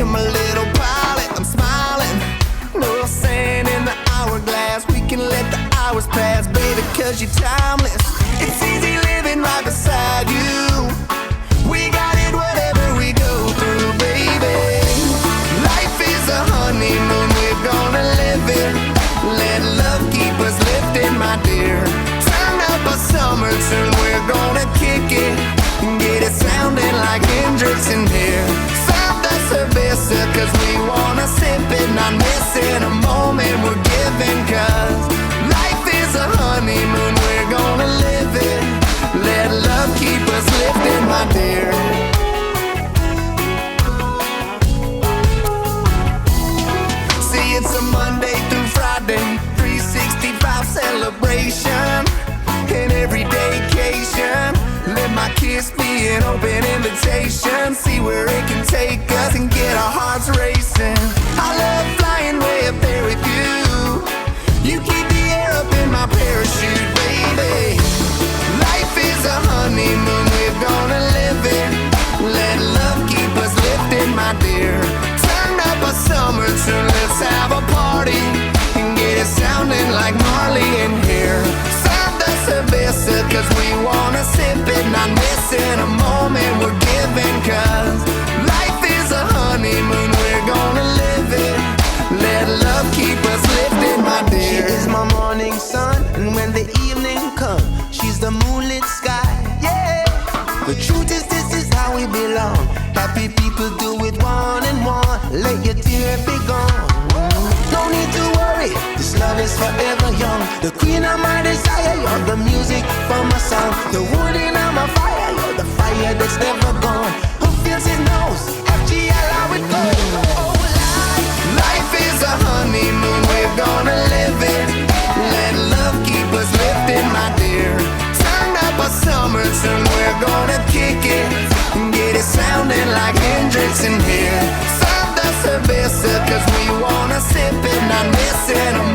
in my little pilot, I'm smiling. No sand in the hourglass, we can let the hours pass, baby, cause you're timeless. It's easy living right beside you. We got it whatever we go through, baby. Life is a honeymoon, we're gonna live it. Let love keep us lifting, my dear. Turn up a summer tune, we're gonna kick it and get it sounding like Hendrix in here. Serve the cerveza cause we wanna sip it, not missing a moment we're giving. Cause life is a honeymoon, we're gonna live it. Let love keep us lifting, my dear. See, it's a Monday through Friday, 365 celebration, an everyday vacation. Let my kiss be an open invitation. See where it can take us and get our hearts racing. I love flying way up there with you. You keep the air up in my parachute, baby. Life is a honeymoon, we're gonna live it. Let love keep us lifting, my dear. Turn up a summer tune, let's have a party and get it sounding like Marley in here. Serve the cerveza cause we wanna sip it, not missing a moment we're giving. Cause life is a honeymoon, we're gonna live it. Let love keep us lifted, my dear. She is my morning sun, and when the evening comes, she's the moonlit sky, yeah. The truth is, this is how we belong. Happy people do it one and one. Let your tear be gone. No need to worry, this love is forever young. The queen of my desire, you're the music for my song. The wood in my fire, you're the fire that's never gone. Who feels it knows, FGL how it goes. Oh, life is a honeymoon, we're gonna live it. Let love keep us lifting, my dear. Turn up a summer tune, we're gonna kick it and get it sounding like Hendrix in here. Serve the cerveza cause we wanna sip it, not missing a